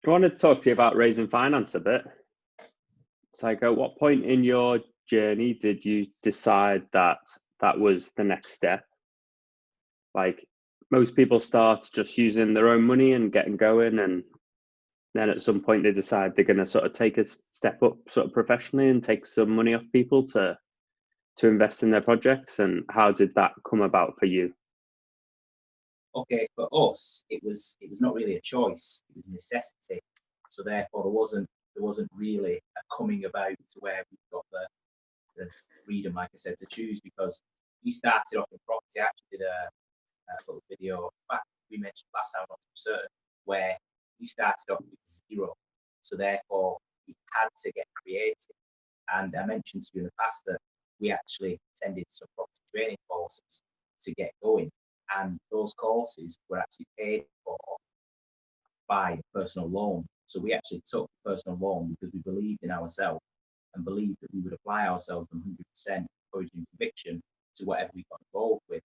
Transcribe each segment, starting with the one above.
I want to talk to you about raising finance a bit. It's like, at what point in your journey did you decide that that was the next step? Like, most people start just using their own money and getting going, and then at some point they decide they're going to sort of take a step up sort of professionally and take some money off people to invest in their projects. And how did that come about for you? Okay, for us, it was not really a choice; it was a necessity. So therefore, there wasn't really a coming about to where we've got the freedom, like I said, to choose, because we started off in property. I actually did a little video. In fact, we mentioned last time, I'm not too certain, where we started off with zero. So therefore, we had to get creative. And I mentioned to you in the past that we actually attended some property training courses to get going. And those courses were actually paid for by personal loan. So we actually took personal loan because we believed in ourselves and believed that we would apply ourselves 100% courage and conviction to whatever we got involved with.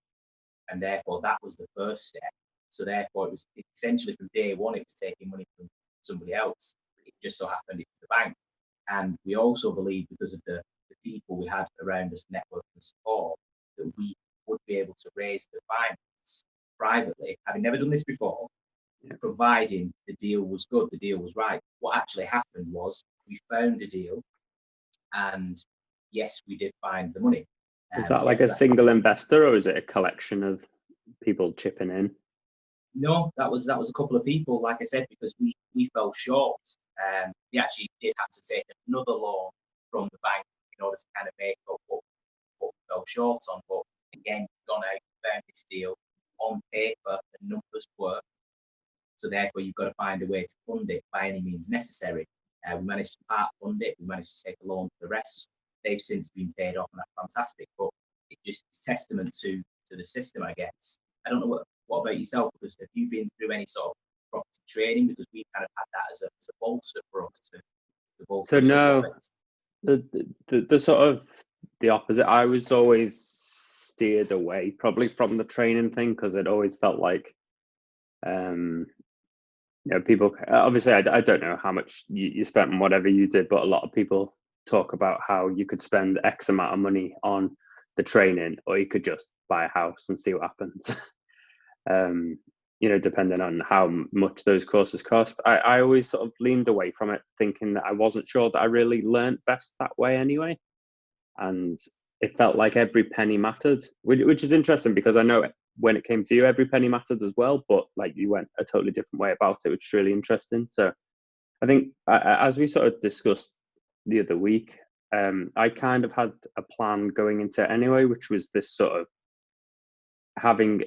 And therefore, that was the first step. So therefore, it was essentially from day one, it was taking money from somebody else. It just so happened it was the bank. And we also believed, because of the people we had around us, network and support, that we would be able to raise the finance privately, having never done this before, providing the deal was good, the deal was right. What actually happened was we found a deal, and yes, we did find the money. Was that like a single investor, or is it a collection of people chipping in? No, that was a couple of people, like I said, because we fell short. We actually did have to take another loan from the bank in order to kind of make up what we fell short on. But again, gone out, found this deal on paper, the numbers work. So therefore, you've got to find a way to fund it by any means necessary. We managed to part fund it. We managed to take a loan for the rest. They've since been paid off, and that's fantastic. But it just is testament to the system, I guess. I don't know what about yourself, because have you been through any sort of property training? Because we've kind of had that as a bolster for us to bolster. So no, the sort of the opposite. I was always steered away probably from the training thing, because it always felt like people obviously I don't know how much you spent on whatever you did, but a lot of people talk about how you could spend X amount of money on the training, or you could just buy a house and see what happens. Depending on how much those courses cost. I always sort of leaned away from it, thinking that I wasn't sure that I really learned best that way anyway. And it felt like every penny mattered, which is interesting, because I know when it came to you, every penny mattered as well, but like you went a totally different way about it, which is really interesting. So I think as we sort of discussed the other week, I kind of had a plan going into it anyway, which was this sort of having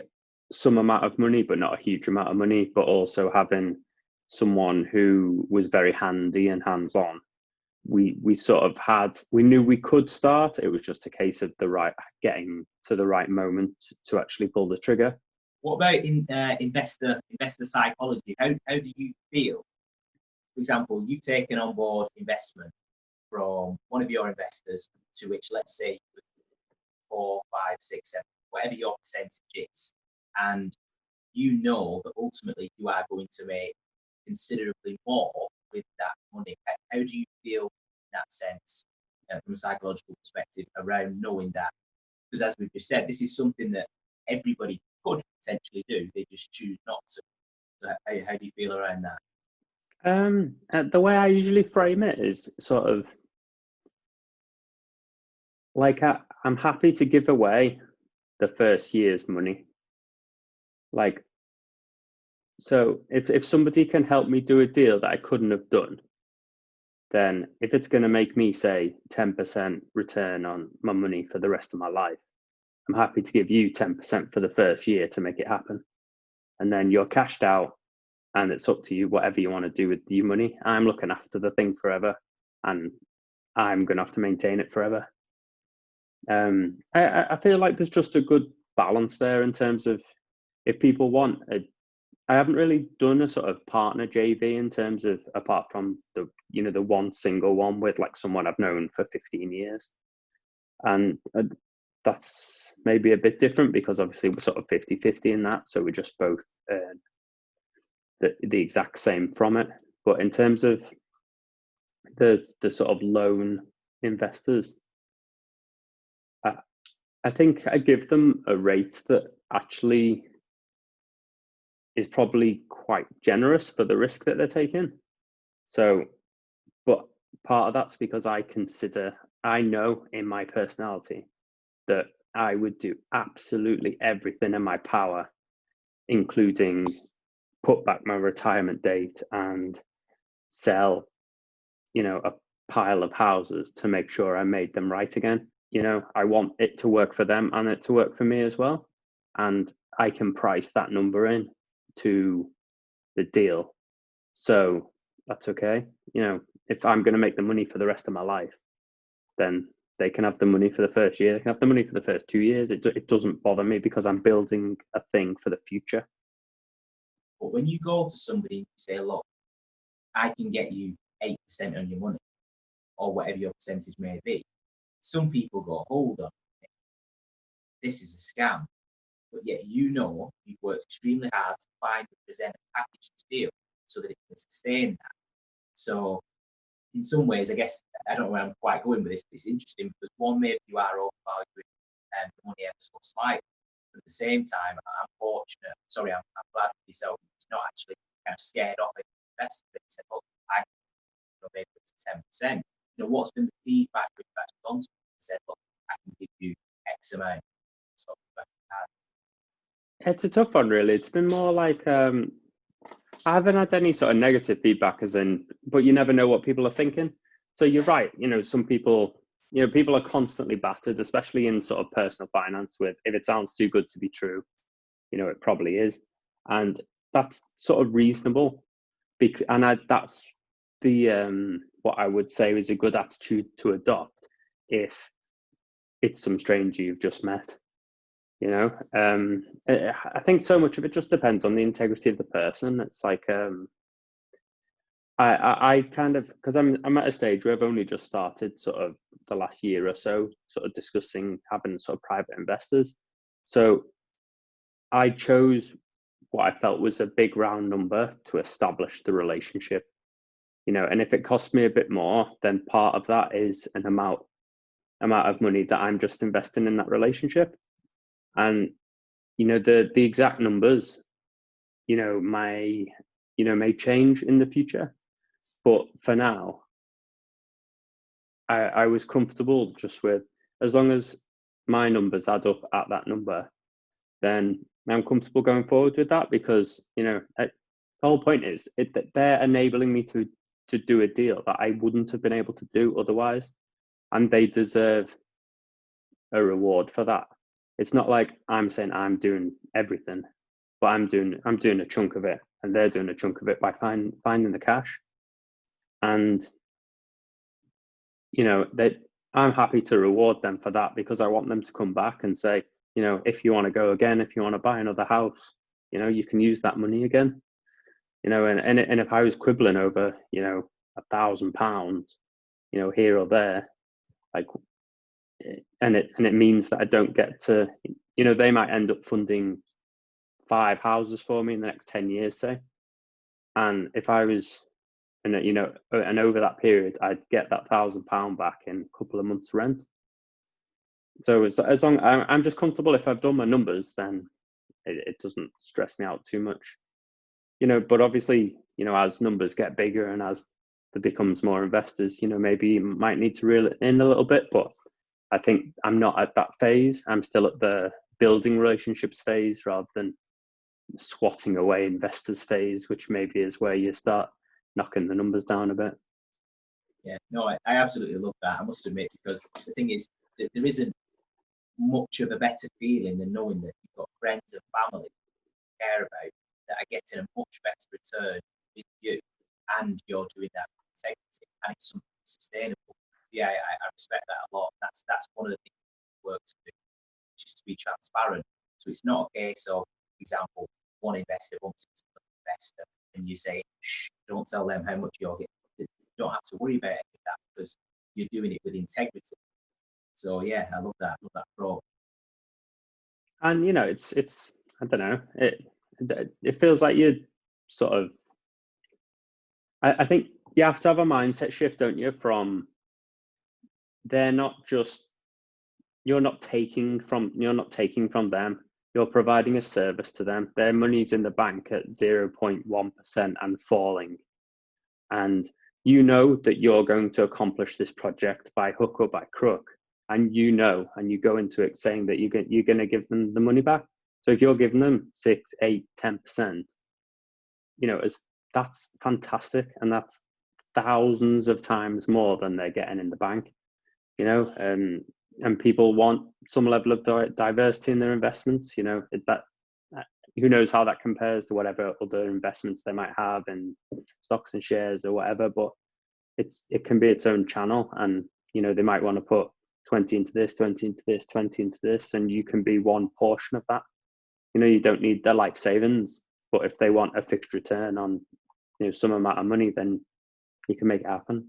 some amount of money, but not a huge amount of money, but also having someone who was very handy and hands-on. We sort of we knew we could start. It was just a case of getting to the right moment to actually pull the trigger. What about investor psychology? How do you feel? For example, you've taken on board investment from one of your investors, to which, let's say, 4, 5, 6, 7, whatever your percentage is, and you know that ultimately you are going to make considerably more with that money. How do you feel in that sense, from a psychological perspective, around knowing that? Because as we've just said, this is something that everybody could potentially do. They just choose not to. So how do you feel around that? The way I usually frame it is sort of like I'm happy to give away the first year's money. Like, so if somebody can help me do a deal that I couldn't have done, then if it's going to make me, say, 10% return on my money for the rest of my life, I'm happy to give you 10% for the first year to make it happen. And then you're cashed out, and it's up to you, whatever you want to do with your money. I'm looking after the thing forever, and I'm going to have to maintain it forever. I feel like there's just a good balance there in terms of, if people want I haven't really done a sort of partner JV in terms of, apart from the one single one with like someone I've known for 15 years. And that's maybe a bit different, because obviously we're sort of 50-50 in that. So we just both earn the exact same from it. But in terms of the sort of loan investors, I think I give them a rate that actually is probably quite generous for the risk that they're taking. So, but part of that's because I know in my personality that I would do absolutely everything in my power, including put back my retirement date and sell, a pile of houses to make sure I made them right again. I want it to work for them and it to work for me as well. And I can price that number in to the deal. So that's okay. If I'm going to make the money for the rest of my life, then they can have the money for the first year. They can have the money for the first 2 years. It doesn't bother me because I'm building a thing for the future. But when you go to somebody and say, look, I can get you 8% on your money, or whatever your percentage may be, some people go, hold on, this is a scam. But yet you've worked extremely hard to find and present a package to deal so that it can sustain that. So in some ways, I guess, I don't know where I'm quite going with this, but it's interesting because one, maybe you are overvaluing the money ever so slightly. But at the same time, I'm fortunate, I'm glad for yourself, it's not actually kind of scared off it, invested it, said, look, I can maybe it's 10%. What's been the feedback we've actually gone to and said, look, I can give you X amount. So, It's a tough one, really. It's been more like I haven't had any sort of negative feedback, but you never know what people are thinking. So you're right. Some people, people are constantly battered, especially in sort of personal finance. With if it sounds too good to be true, it probably is, and that's sort of reasonable. That's the what I would say is a good attitude to adopt if it's some stranger you've just met. I think so much of it just depends on the integrity of the person. It's like I kind of, because I'm at a stage where I've only just started sort of the last year or so sort of discussing having sort of private investors. So I chose what I felt was a big round number to establish the relationship. And if it costs me a bit more, then part of that is an amount of money that I'm just investing in that relationship. And the exact numbers may change in the future, but for now I was comfortable just with, as long as my numbers add up at that number, then I'm comfortable going forward with that, because the whole point is that they're enabling me to do a deal that I wouldn't have been able to do otherwise, and they deserve a reward for that. It's not like I'm saying I'm doing everything, but I'm doing a chunk of it, and they're doing a chunk of it by finding the cash. And that I'm happy to reward them for that, because I want them to come back and say, if you want to go again, if you want to buy another house, you can use that money again. And if I was quibbling over, £1,000, here or there, like, and it means that I don't get to, they might end up funding 5 houses for me in the next 10 years, say. And if I was, and over that period, I'd get that £1,000 back in a couple of months' rent. So as long I'm just comfortable, if I've done my numbers, then it doesn't stress me out too much. But obviously, as numbers get bigger and as there becomes more investors, maybe you might need to reel it in a little bit. But I think I'm not at that phase. I'm still at the building relationships phase rather than squatting away investors phase, which maybe is where you start knocking the numbers down a bit. Yeah, no, I absolutely love that, I must admit, because the thing is that there isn't much of a better feeling than knowing that you've got friends and family you care about that are getting a much better return with you, and you're doing that with integrity, and it's something sustainable. Yeah, I respect that a lot. That's one of the things we work to do, just to be transparent. So it's not a case of, for example, one investor wants to another investor, and you say, shh, don't tell them how much you're getting. You don't have to worry about any of that, because you're doing it with integrity. So yeah, I love that. Love that approach. And it's I don't know, it feels like you're sort of I think you have to have a mindset shift, don't you? From they're not just you're not taking from them. You're providing a service to them. Their money's in the bank at 0.1% and falling, and you know that you're going to accomplish this project by hook or by crook, and you go into it saying that you're going to give them the money back. So if you're giving them 6, 8, 10%, that's fantastic, and that's thousands of times more than they're getting in the bank. And people want some level of diversity in their investments. That who knows how that compares to whatever other investments they might have in stocks and shares or whatever, but it can be its own channel, and they might want to put 20 into this, 20 into this, 20 into this, and you can be one portion of that. You don't need their life savings, but if they want a fixed return on some amount of money, then you can make it happen.